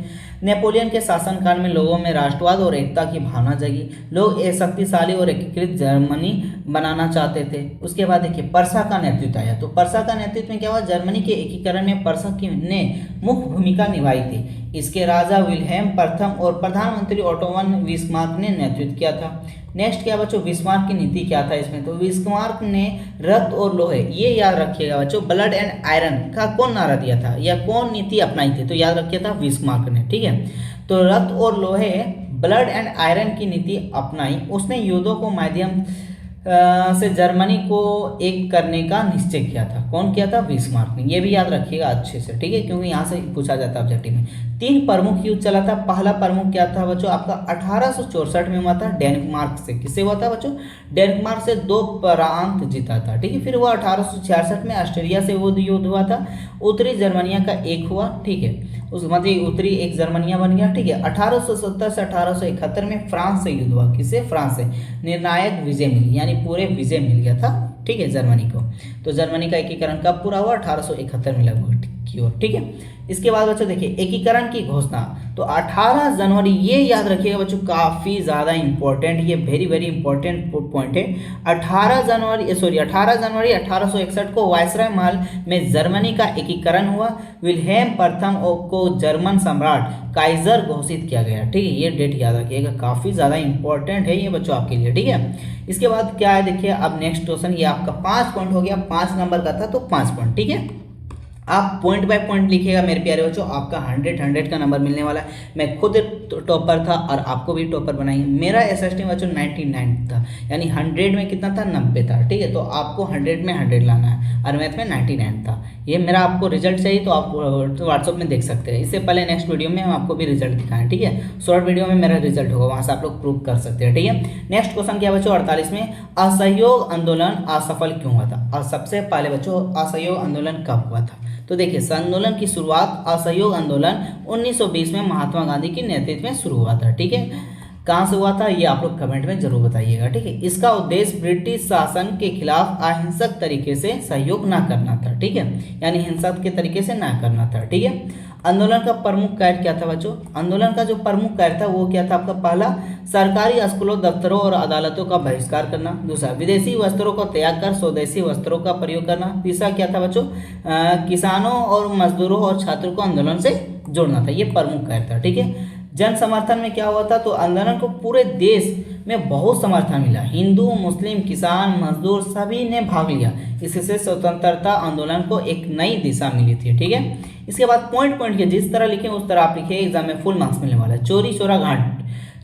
नेपोलियन के शासनकाल में लोगों में राष्ट्रवाद और एकता की भावना जगी, लोग एक शक्तिशाली और एकीकृत जर्मनी बनाना चाहते थे। उसके बाद देखिए पर्सा का नेतृत्व आया, तो पर्सा का नेतृत्व में क्या हुआ, जर्मनी के एकीकरण में पर्सा ने मुख्य भूमिका निभाई थी। इसके राजा विल्हेम प्रथम और प्रधानमंत्री ओटो वन बिस्मार्क ने नेतृत्व किया था। नेक्स्ट क्या बच्चों, बिस्मार्क की नीति क्या था इसमें, तो बिस्मार्क ने रक्त और लोहे, ये याद रखिएगा बच्चों, ब्लड एंड आयरन का कौन नारा दिया था या कौन नीति अपनाई थी, तो याद रखिए था बिस्मार्क ने, ठीक है। तो रक्त और लोहे ब्लड एंड आयरन की नीति अपनाई। उसने युद्धों को माध्यम से जर्मनी को एक करने का निश्चय किया था। कौन किया था? बिस्मार्क ने। ये भी याद रखिएगा अच्छे से, ठीक है, क्योंकि यहाँ से पूछा जाता है ऑब्जेक्टिव में। 3 प्रमुख युद्ध चला था। पहला प्रमुख क्या था बच्चों? आपका 1864 में हुआ था डेनमार्क से। किससे हुआ था बच्चों? डेनमार्क से 2 प्रांत जीता था, ठीक है। फिर हुआ 1866 में ऑस्ट्रेलिया से वो युद्ध हुआ था। उत्तरी जर्मनिया का एक हुआ, ठीक है, उस मतलब उत्तरी एक जर्मनिया बन गया, ठीक है। 1870 से 1871 में फ्रांस से युद्ध हुआ। किससे? फ्रांस से। निर्णायक विजय मिली, यानी पूरे विजय मिल गया था, ठीक है, जर्मनी को। तो जर्मनी का एकीकरण कब पूरा हुआ? 1871 में लगभग की ओर, ठीक है। इसके बाद बच्चों देखिए एकीकरण की घोषणा, तो 18 जनवरी, ये याद रखिएगा बच्चों, काफ़ी ज़्यादा इंपॉर्टेंट, ये वेरी वेरी इंपॉर्टेंट पॉइंट है। 18 जनवरी 1861 को वायसराय महल में जर्मनी का एकीकरण हुआ। विल्हेम प्रथम को जर्मन सम्राट काइजर घोषित किया गया, ठीक है। ये डेट याद रखिएगा, काफ़ी ज़्यादा इंपॉर्टेंट है ये बच्चों आपके लिए, ठीक है। इसके बाद क्या है देखिए, अब नेक्स्ट क्वेश्चन, ये आपका 5 पॉइंट हो गया, 5 नंबर का था तो 5 पॉइंट, ठीक है। आप पॉइंट बाय पॉइंट लिखिएगा मेरे प्यारे बच्चों, आपका 100 का नंबर मिलने वाला है। मैं खुद टॉपर था और आपको भी टॉपर बनाएंगे। मेरा एसएसटी बच्चों 99 था, यानी 100 में कितना था? 90 था, ठीक है। तो आपको 100 में 100 लाना है और मैथ में 99 था। ये मेरा आपको रिजल्ट चाहिए तो आप व्हाट्सअप में देख सकते हैं। इससे पहले नेक्स्ट वीडियो में हम आपको भी रिजल्ट दिखाएं, ठीक है। शॉर्ट वीडियो में मेरा रिजल्ट होगा, वहाँ से आप लोग प्रूव कर सकते हैं, ठीक है। नेक्स्ट क्वेश्चन क्या बच्चों? 48 में असहयोग आंदोलन असफल क्यों हुआ था? और सबसे पहले बच्चों असहयोग आंदोलन कब हुआ था? तो देखिए आंदोलन की शुरुआत, असहयोग आंदोलन 1920 में महात्मा गांधी के नेतृत्व में शुरू हुआ था, ठीक है। कहाँ से हुआ था ये आप लोग कमेंट में जरूर बताइएगा, ठीक है। इसका उद्देश्य ब्रिटिश शासन के खिलाफ अहिंसक तरीके से सहयोग ना करना था, ठीक है, यानी हिंसक के तरीके से ना करना था, ठीक है। आंदोलन का प्रमुख कार्य क्या था बच्चों? आंदोलन का जो प्रमुख कार्य था वो क्या था आपका? पहला, सरकारी स्कूलों, दफ्तरों और अदालतों का बहिष्कार करना। दूसरा, विदेशी वस्त्रों को त्याग कर स्वदेशी वस्त्रों का प्रयोग करना। तीसरा क्या था बच्चों? किसानों और मजदूरों और छात्रों को आंदोलन से जोड़ना था। ये प्रमुख कार्य था, ठीक है। जन समर्थन में क्या हुआ था? तो आंदोलन को पूरे देश में बहुत समर्थन मिला। हिंदू, मुस्लिम, किसान, मजदूर सभी ने भाग लिया। इससे स्वतंत्रता आंदोलन को एक नई दिशा मिली थी, ठीक है। इसके बाद पॉइंट पॉइंट के जिस तरह लिखे उस तरह आप लिखिए, एग्जाम में फुल मार्क्स मिलने वाला है।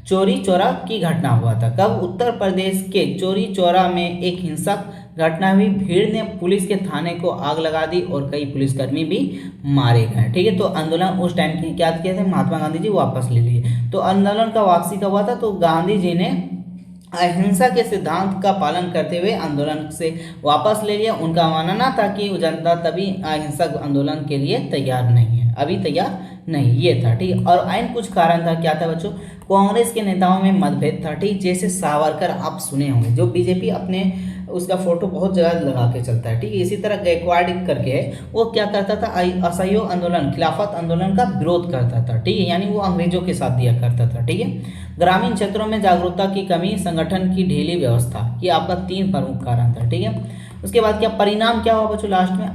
चोरी चौरा की घटना हुआ था कब? उत्तर प्रदेश के चोरी चौरा में एक हिंसक घटना हुई। भीड़ ने पुलिस के थाने को आग लगा दी और कई पुलिसकर्मी भी मारे गए, ठीक है। तो आंदोलन उस टाइम के क्या किए थे? महात्मा गांधी जी वापस ले लिए। तो आंदोलन का वापसी कब हुआ था? तो गांधी जी ने अहिंसा के सिद्धांत का पालन करते हुए आंदोलन से वापस ले लिया। उनका मानना था कि जनता तभी अहिंसक आंदोलन के लिए तैयार नहीं है, अभी तैयार नहीं, ये था, ठीक है। और आइन कुछ कारण था, क्या था बच्चों? कांग्रेस के नेताओं में मतभेद था, ठीक, जैसे सावरकर आप सुने होंगे, जो बीजेपी अपने उसका फोटो बहुत जगह लगा के चलता है, ठीक है। इसी तरह गायकवाड़ करके है, वो क्या करता था? असहयोग आंदोलन, खिलाफत आंदोलन का विरोध करता था, ठीक है, यानी वो अंग्रेजों के साथ दिया करता था, ठीक है। ग्रामीण क्षेत्रों में जागरूकता की कमी, संगठन की ढीली व्यवस्था, ये आपका 3 प्रमुख कारण था, ठीक है। उसके बाद क्या परिणाम क्या हुआ बच्चों? लास्ट में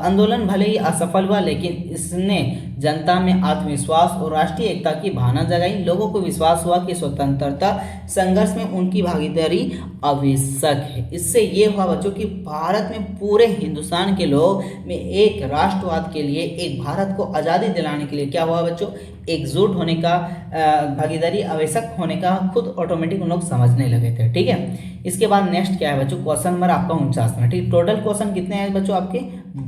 आंदोलन भले ही असफल हुआ, लेकिन इसने जनता में आत्मविश्वास और राष्ट्रीय एकता की भावना जगाई। लोगों को विश्वास हुआ कि स्वतंत्रता संघर्ष में उनकी भागीदारी आवश्यक है। इससे ये हुआ बच्चों कि भारत में पूरे हिंदुस्तान के लोग में एक राष्ट्रवाद के लिए, एक भारत को आज़ादी दिलाने के लिए क्या हुआ बच्चों? एकजुट होने का, भागीदारी आवश्यक होने का खुद ऑटोमेटिक उन लोग समझने लगे थे, ठीक है। इसके बाद नेक्स्ट क्या है बच्चों? क्वेश्चन नंबर आपका 49 में, ठीक। टोटल क्वेश्चन कितने हैं बच्चों? आपके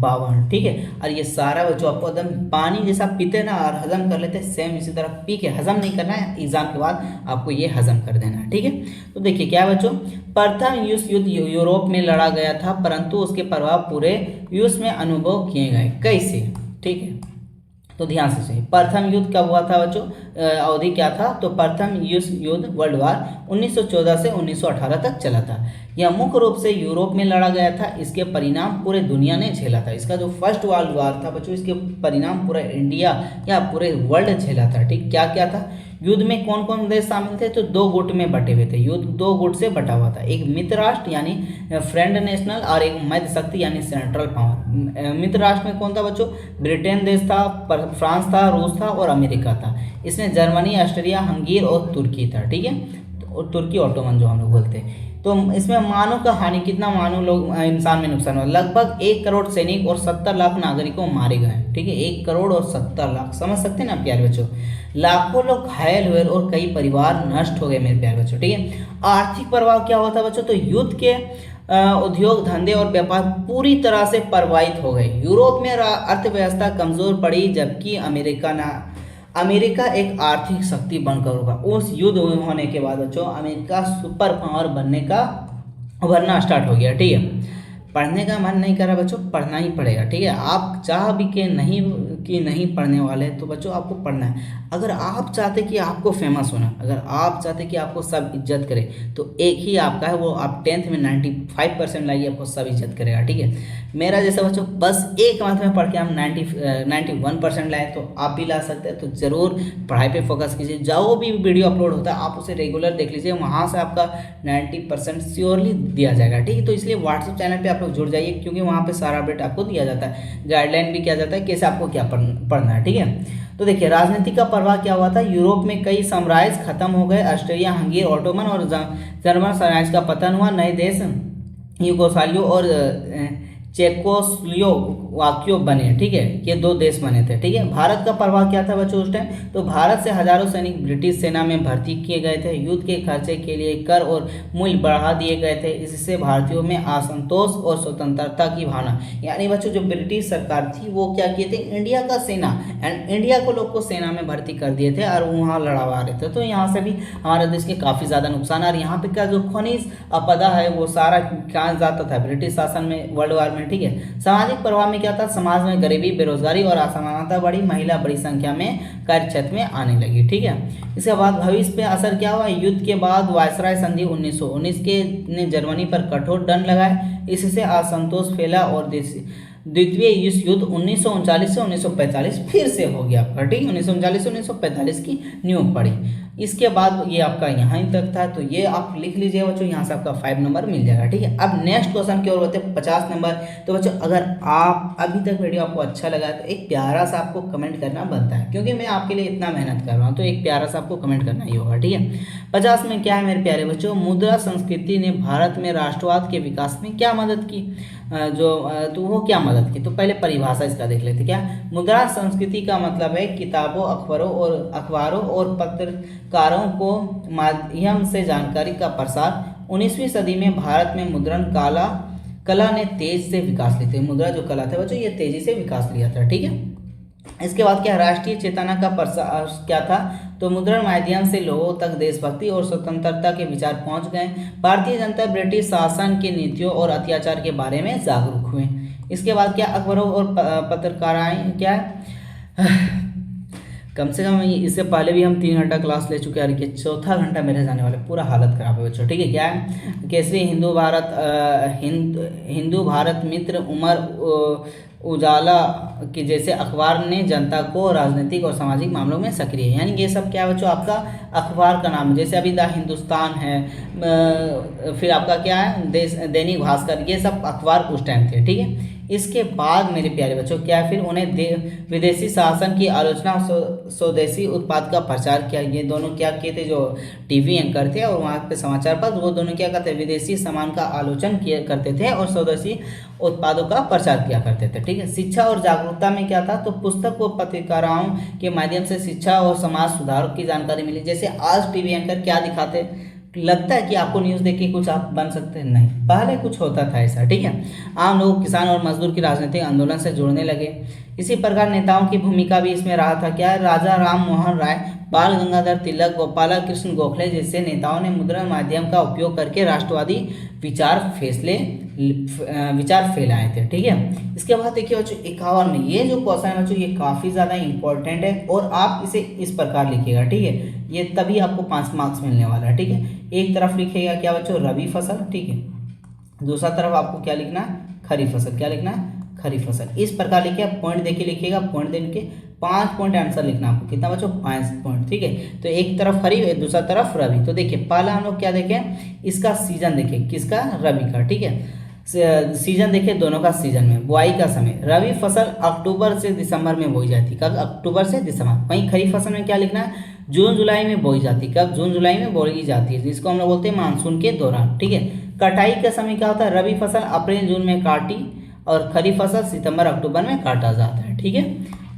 52, ठीक है। और ये सारा बच्चों आपको एकदम पानी जैसा पीते ना और हजम कर लेते, सेम इसी तरह पी के हजम नहीं करना है, एग्जाम के बाद आपको ये हजम कर देना है, ठीक है। तो देखिए क्या है बच्चों? प्रथम विश्व युद्ध यूरोप में लड़ा गया था, परंतु उसके प्रभाव पूरे विश्व में अनुभव किए गए। कैसे? ठीक है, तो ध्यान से सुनिए। प्रथम युद्ध कब हुआ था बच्चों? अवधि क्या था? तो प्रथम विश्व युद्ध वर्ल्ड वार 1914 से 1918 तक चला था। यह मुख्य रूप से यूरोप में लड़ा गया था। इसके परिणाम पूरे दुनिया ने झेला था। इसका जो फर्स्ट वर्ल्ड वार था बच्चों, इसके परिणाम पूरा इंडिया या पूरे वर्ल्ड झेला था, ठीक। क्या क्या था? युद्ध में कौन कौन देश शामिल थे? तो 2 गुट में बटे हुए थे। युद्ध 2 गुट से बटा हुआ था, एक मित्र राष्ट्र यानी फ्रेंड नेशनल और एक मध्य शक्ति यानी सेंट्रल पावर। मित्र राष्ट्र में कौन था बच्चों? ब्रिटेन देश था, फ्रांस था, रूस था और अमेरिका था। इसमें जर्मनी, ऑस्ट्रिया, हंगेरी और तुर्की था, ठीक है, और तुर्की ऑटोमन जो हम लोग बोलते हैं। तो इसमें मानव का हानि कितना, मानव लोग इंसान में नुकसान हुआ, लगभग 1 करोड़ सैनिक और 70 लाख नागरिकों मारे गए। ठीक है, 1 करोड़ और 70 लाख, समझ सकते हैं ना प्यारे बच्चों। लाखों लोग घायल हुए और कई परिवार नष्ट हो गए मेरे प्यारे बच्चों। ठीक है, आर्थिक प्रभाव क्या हुआ था बच्चों, तो युद्ध के उद्योग धंधे और व्यापार पूरी तरह से प्रभावित हो गए। यूरोप में अर्थव्यवस्था कमजोर पड़ी, जबकि अमेरिका एक आर्थिक शक्ति बनकर होगा। उस युद्ध होने के बाद बच्चों अमेरिका सुपर पावर बनना स्टार्ट हो गया। ठीक है, पढ़ने का मन नहीं कर रहा बच्चों, पढ़ना ही पड़ेगा। ठीक है, आप चाह भी के नहीं पढ़ने वाले तो बच्चों आपको पढ़ना है। अगर आप चाहते कि आपको फेमस होना, अगर आप चाहते कि आपको सब इज्जत करे, तो एक ही आपका है, वो आप 10th में 95% लाइए, आपको सब इज्जत करेगा। ठीक है, मेरा जैसा बच्चों बस एक मंथ में पढ़ के हम 91% लाए, तो आप भी ला सकते हैं। तो ज़रूर पढ़ाई पे फोकस कीजिए। जो भी वीडियो अपलोड होता है आप उसे रेगुलर देख लीजिए, वहाँ से आपका 90% श्योरली दिया जाएगा। ठीक है, तो इसलिए व्हाट्सएप चैनल पे आप लोग जुड़ जाइए, क्योंकि वहाँ पे सारा अपडेट आपको दिया जाता है, गाइडलाइन भी किया जाता है कैसे आपको क्या पढ़ना है। ठीक है, तो देखिए राजनीति का प्रभाव क्या हुआ था, यूरोप में कई साम्राज्य खत्म हो गए, ऑस्ट्रिया हंगेरी ऑटोमन और जर्मन साम्राज्य का पतन हुआ, नए देश यूगोस्लाविया और चेकोस्लोवाकिया बने। ठीक है, ये 2 देश बने थे। ठीक है, भारत का प्रभाव क्या था बच्चों उस टाइम, तो भारत से हजारों सैनिक ब्रिटिश सेना में भर्ती किए गए थे। युद्ध के खर्चे के लिए कर और मूल्य बढ़ा दिए गए थे। इससे भारतीयों में असंतोष और स्वतंत्रता की भावना, यानी बच्चों जो ब्रिटिश सरकार थी वो क्या किए थे, इंडिया का सेना एंड इंडिया को लोग को सेना में भर्ती कर दिए थे और वहाँ लड़वा रहे थे। तो यहाँ से भी हमारे देश के काफ़ी ज़्यादा नुकसान। और यहाँ पे क्या जो खनिज आपदा है वो सारा कहाँ जाता था, ब्रिटिश शासन में, वर्ल्ड वार में। ठीक है, सामाजिक प्रभाव में क्या था, समाज में गरीबी, बेरोजगारी और असमानता बढ़ी, महिला बड़ी संख्या में कार्य क्षेत्र में आने लगी। ठीक है, इसके बाद भविष्य पे असर क्या हुआ, युद्ध के बाद वायसराय संधि 1919 के ने जर्मनी पर कठोर दंड लगाए, इससे असंतोष फैला और द्वितीय विश्व युद्ध 1939 से 1945 फिर से हो गया आपका। ठीक है, 1939 से 1945 की नींव पड़ी। इसके बाद ये आपका यहाँ ही तक था, तो ये आप लिख लीजिए बच्चों, यहाँ से आपका 5 नंबर मिल जाएगा। ठीक है, अब नेक्स्ट क्वेश्चन की ओर बढ़ते हैं, 50 नंबर। तो बच्चों अगर आप अभी तक वीडियो आपको अच्छा लगा है तो एक प्यारा सा आपको कमेंट करना बनता है, क्योंकि मैं आपके लिए इतना मेहनत कर रहा हूँ, तो एक प्यारा सा आपको कमेंट करना ही होगा। ठीक है, 50 में क्या है मेरे प्यारे बच्चों, मुद्रा संस्कृति ने भारत में राष्ट्रवाद के विकास में क्या मदद की, तो वो क्या मदद की, तो पहले परिभाषा इसका देख लेते। क्या मुद्रा संस्कृति का मतलब है किताबों, अखबारों और पत्रकारों को माध्यम से जानकारी का प्रसार। 19वीं सदी में भारत में मुद्रण कला ने तेज से विकास ली थी। मुद्रा जो कला था बच्चों ये तेजी से विकास लिया था। ठीक है, इसके बाद क्या राष्ट्रीय चेतना का प्रसार क्या था, तो मुद्रण माध्यम से लोगों तक देशभक्ति और स्वतंत्रता के विचार पहुंच गए। भारतीय जनता ब्रिटिश शासन के नीतियों और अत्याचार के बारे में जागरूक हुए। इसके बाद क्या अखबारों और पत्रकारें क्या कम से कम इससे पहले भी हम 3 घंटा क्लास ले चुके हैं, और ये चौथा घंटा मेरे जाने वाले, पूरा हालत खराब है बच्चों। ठीक है, क्या है केसरी हिंदू भारत मित्र, उमर उजाला के जैसे अखबार ने जनता को राजनीतिक और सामाजिक मामलों में सक्रिय, यानी ये सब क्या है बच्चों आपका अखबार का नाम, जैसे अभी द हिंदुस्तान है, फिर आपका क्या है दैनिक भास्कर, ये सब अखबार उस टाइम थे। ठीक है, इसके बाद मेरे प्यारे बच्चों क्या है, फिर उन्हें विदेशी शासन की आलोचना, स्वदेशी उत्पाद का प्रचार किया। ये दोनों क्या किए थे, जो टीवी एंकर थे और वहाँ पे समाचार पत्र, वो दोनों क्या करते, विदेशी सामान का आलोचन किया करते थे और स्वदेशी उत्पादों का प्रचार किया करते थे। ठीक है, शिक्षा और जागरूकता में क्या था, तो पुस्तक व पत्रिकाओं के माध्यम से शिक्षा और समाज सुधार की जानकारी मिली। जैसे आज टीवी एंकर क्या दिखाते, लगता है कि आपको न्यूज़ देख के कुछ आप बन सकते हैं, नहीं, पहले कुछ होता था ऐसा। ठीक है, आम लोग किसान और मजदूर की राजनीतिक आंदोलन से जुड़ने लगे। इसी प्रकार नेताओं की भूमिका भी इसमें रहा था। क्या राजा राम मोहन राय, बाल गंगाधर तिलक, गोपाल कृष्ण गोखले जैसे नेताओं ने मुद्रण माध्यम का उपयोग करके राष्ट्रवादी विचार फैलाए थे। ठीक है, इसके बाद देखिए बच्चों 51 में ये जो क्वेश्चन है बच्चों ये काफ़ी ज़्यादा इंपॉर्टेंट है, और आप इसे इस प्रकार लिखिएगा। ठीक है, ये तभी आपको 5 मार्क्स मिलने वाला है। ठीक है, एक तरफ लिखिएगा क्या बच्चों रबी फसल, ठीक है, दूसरा तरफ आपको क्या लिखना है खरीफ फसल, क्या लिखना है खरीफ फसल। इस प्रकार लिखिए, पॉइंट देके लिखिएगा, पॉइंट देके 5 पॉइंट आंसर लिखना आपको, कितना बच्चों 5 पॉइंट। ठीक है, तो एक तरफ खरीफ दूसरा तरफ रबी। तो देखिए पहला हम लोग क्या देखें, इसका सीजन देखें, किसका रबी का। ठीक है, सीजन देखिए दोनों का सीजन में, बुआई का समय, रबी फसल अक्टूबर से दिसंबर में बोई जाती है, कब अक्टूबर से दिसंबर। वहीं खरीफ फसल में क्या लिखना है, जून जुलाई में बोई जाती है। कब? जून जुलाई में बोई जाती है, जिसको हम लोग बोलते हैं मानसून के दौरान। ठीक है। कटाई का समय क्या होता है? रबी फसल अप्रैल जून में काटी और खरीफ फसल सितंबर अक्टूबर में काटा जाता है। ठीक है।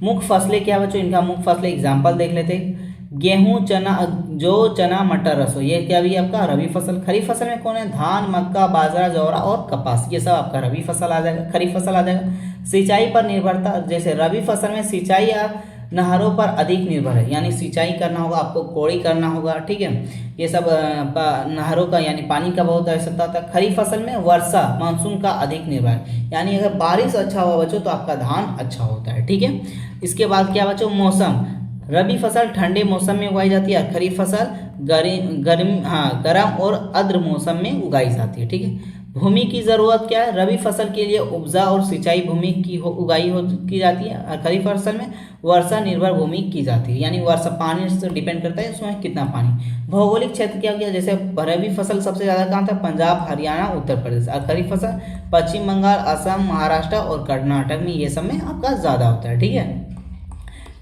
मुख्य फसलें क्या बच्चों? इनका मुख्य फसलें एग्जाम्पल देख लेते हैं। गेहूं, चना, जौ, चना, मटर, सरसों, ये क्या भी आपका रबी फसल। खरीफ फसल में कौन है? धान, मक्का, बाजरा, जौरा और कपास, ये सब आपका रबी फसल आ जाएगा, खरीफ फसल आ जाएगा। सिंचाई पर निर्भरता, जैसे रबी फसल में सिंचाई या नहरों पर अधिक निर्भर है, यानी सिंचाई करना होगा आपको, कोड़ी करना होगा। ठीक है। ये सब नहरों का यानी पानी का बहुत आवश्यकता होता है। खरीफ फसल में वर्षा मानसून का अधिक निर्भर है, यानी अगर बारिश अच्छा हुआ बच्चों तो आपका धान अच्छा होता है। ठीक है। इसके बाद क्या बच्चों? मौसम। रबी फसल ठंडे मौसम में उगाई जाती है, खरीफ फसल गर्म और आर्द्र मौसम में उगाई जाती है। ठीक है। भूमि की ज़रूरत क्या है? रबी फसल के लिए उपजा और सिंचाई भूमि की की जाती है, और खरीफ फसल में वर्षा निर्भर भूमि की जाती है, यानी वर्षा पानी से डिपेंड करता है उसमें कितना पानी। भौगोलिक क्षेत्र क्या किया? जैसे रबी फसल सबसे ज़्यादा कहाँ था? पंजाब, हरियाणा, उत्तर प्रदेश, और खरीफ फसल पश्चिम बंगाल, असम, महाराष्ट्र और कर्नाटक में, ये सब में आपका ज़्यादा होता है। ठीक है।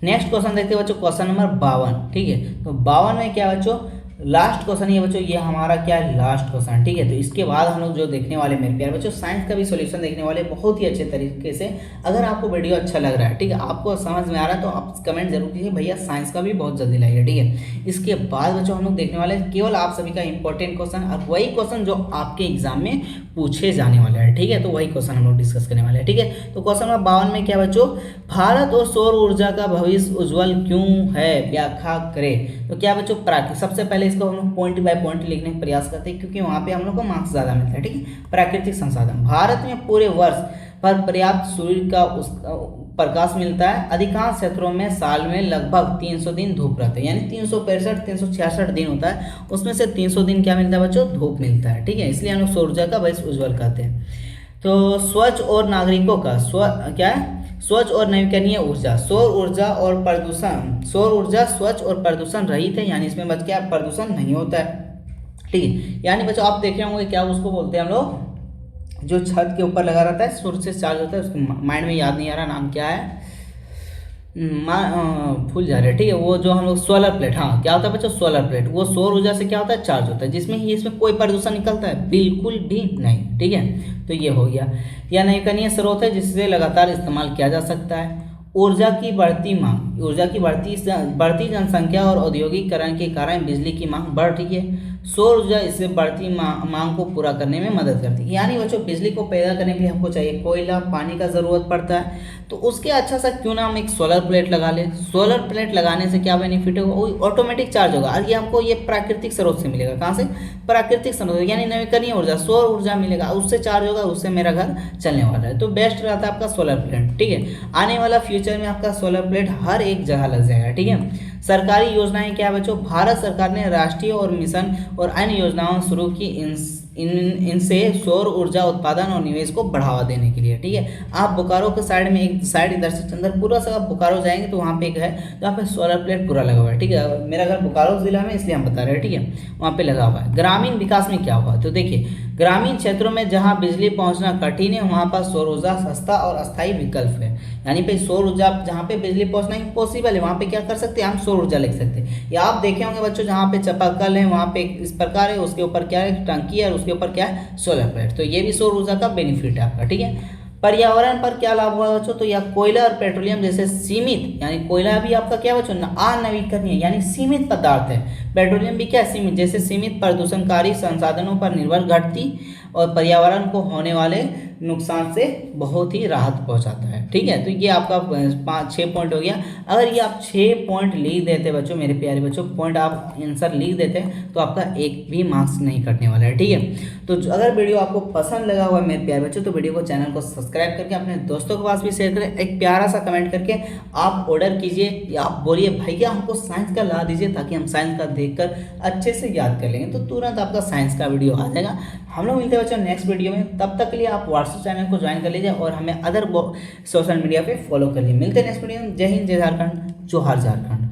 नेक्स्ट क्वेश्चन देखते हैं बच्चों, क्वेश्चन नंबर 52। ठीक है। तो 52 में क्या बच्चों? लास्ट क्वेश्चन ये बच्चों, ये हमारा क्या है? Last question. ठीक है। तो इसके बाद हम लोग जो देखने वाले मेरे प्यारे बच्चों, साइंस का भी सॉल्यूशन देखने वाले बहुत ही अच्छे तरीके से। अगर आपको वीडियो अच्छा लग रहा है, ठीक है, आपको समझ में आ रहा है, तो आप कमेंट जरूर कीजिए भैया साइंस का भी बहुत जल्दी लाइए। ठीक है। इसके बाद बच्चों हम लोग देखने वाले केवल आप सभी का इंपॉर्टेंट क्वेश्चन, और वही क्वेश्चन जो आपके एग्जाम में पूछे जाने वाले हैं। ठीक है। तो वही क्वेश्चन हम लोग डिस्कस करने वाले हैं। ठीक है। तो क्वेश्चन नंबर 52 में क्या बच्चों? भारत और सौर ऊर्जा का भविष्य उज्जवल क्यों है, व्याख्या करें। तो क्या बच्चों? सबसे पहले इसको हम लोग पॉइंट बाय पॉइंट लिखने का प्रयास करते हैं, क्योंकि वहां पे हम लोग को मार्क्स ज्यादा मिलता है। ठीक है। प्राकृतिक संसाधन। भारत में पूरे वर्ष पर पर्याप्त सूर्य का प्रकाश मिलता है। अधिकांश क्षेत्रों में साल में लगभग 300 दिन धूप रहते हैं, यानी 366 दिन होता है, उसमें से 300 दिन क्या मिलता है बच्चों? धूप मिलता है। ठीक है। इसलिए हम लोग सौर ऊर्जा का भविष्य उज्जवल कहते हैं। तो स्वच्छ और नागरिकों का क्या है? स्वच्छ और नवीकरणीय ऊर्जा। सौर ऊर्जा और प्रदूषण। सौर ऊर्जा स्वच्छ और प्रदूषण रहित है, यानी इसमें बच क्या? प्रदूषण नहीं होता है। ठीक है। यानी बच्चों आप देखे होंगे क्या उसको बोलते हैं हम लोग, जो छत के ऊपर लगा रहता है, सूर्य से चार्ज होता है, उसको माइंड में याद नहीं आ रहा नाम क्या है, भूल जा रहे हैं। ठीक है। वो जो हम लोग सोलर प्लेट, हाँ क्या होता है बच्चों? Solar plate. वो सौर ऊर्जा से क्या होता है? चार्ज होता है, जिसमें ही इसमें कोई प्रदूषण निकलता है? बिल्कुल भी नहीं। ठीक है। तो ये हो गया। यह नवीकरणीय स्रोत है जिससे लगातार इस्तेमाल किया जा सकता है। ऊर्जा की बढ़ती मांग। ऊर्जा की बढ़ती जनसंख्या और औद्योगिकरण के कारण बिजली की मांग बढ़ रही है। सौर ऊर्जा इससे बढ़ती मांग को पूरा करने में मदद करती है, यानी बच्चों बिजली को पैदा करने के लिए हमको चाहिए कोयला, पानी का ज़रूरत पड़ता है, तो उसके अच्छा सा क्यों ना हम एक सोलर प्लेट लगा ले। सोलर प्लेट लगाने से क्या बेनिफिट होगा? वो ऑटोमेटिक चार्ज होगा, और ये हमको ये प्राकृतिक स्रोत से मिलेगा। कहाँ से? प्राकृतिक स्रोत, यानी नवीकरणीय ऊर्जा, सौर ऊर्जा मिलेगा, उससे चार्ज होगा, उससे मेरा घर चलने वाला है। तो बेस्ट रहता है आपका सोलर प्लेट। ठीक है। आने वाला फ्यूचर में आपका सोलर प्लेट हर एक जगह लग जाएगा। ठीक है। सरकारी योजनाएं क्या है बच्चों? भारत सरकार ने राष्ट्रीय और मिशन और अन्य योजनाओं शुरू की इनसे सौर ऊर्जा उत्पादन और निवेश को बढ़ावा देने के लिए। ठीक है। आप बोकारो के साइड में एक साइड इधर से अंदर पूरा सा आप बोकारो जाएंगे तो वहाँ पे एक है, तो वहाँ पे सोलर प्लेट पूरा लगा हुआ है। ठीक है। मेरा घर बोकारो जिला में, इसलिए हम बता रहे हैं। ठीक है। वहाँ पे लगा हुआ है। ग्रामीण विकास में क्या हुआ? तो देखिए, ग्रामीण क्षेत्रों में जहाँ बिजली पहुँचना कठिन है वहाँ पर सौर ऊर्जा सस्ता और अस्थायी विकल्प है, यानी पे सौर ऊर्जा जहाँ पे बिजली पहुँचना इम्पॉसिबल है वहाँ पे क्या कर सकते हैं? हम सौर ऊर्जा लिख सकते हैं। या आप देखे होंगे बच्चों जहाँ पे चापाकल है वहाँ पे इस प्रकार है, उसके ऊपर क्या है? टंकी है, और उसके ऊपर क्या है? Solar plate. तो ये भी सौर ऊर्जा का बेनिफिट है आपका। ठीक है। पर्यावरण पर क्या लाभ हुआ बच्चों? तो यह कोयला और पेट्रोलियम जैसे सीमित, यानी कोयला भी आपका क्या बच्चों? अनवीकरणीय यानी सीमित पदार्थ है। पेट्रोलियम भी क्या? सीमित, जैसे सीमित प्रदूषणकारी संसाधनों पर निर्भर घटती और पर्यावरण को होने वाले नुकसान से बहुत ही राहत पहुंचाता है। ठीक है। तो ये आपका 5-6 पॉइंट हो गया। अगर ये आप 6 पॉइंट लिख देते बच्चों, मेरे प्यारे बच्चों, पॉइंट आप आंसर लिख देते तो आपका एक भी मार्क्स नहीं कटने वाला है। ठीक है। तो अगर वीडियो आपको पसंद लगा हुआ है मेरे प्यारे बच्चों, तो वीडियो को, चैनल को सब्सक्राइब करके अपने दोस्तों के पास भी शेयर करें। एक प्यारा सा कमेंट करके आप ऑर्डर कीजिए, या आप बोलिए भैया हमको साइंस का ला दीजिए, ताकि हम साइंस का देखकर अच्छे से याद कर लेंगे, तो तुरंत आपका साइंस का वीडियो आ जाएगा। हम लोग मिलते हैं बच्चों नेक्स्ट वीडियो में। तब तक के लिए आप व्हाट्सएप चैनल को ज्वाइन कर लीजिए और हमें अदर सोशल मीडिया पे फॉलो कर लीजिए। मिलते हैं नेक्स्ट वीडियो में। जय हिंद, जय झारखंड, जोहार झारखंड।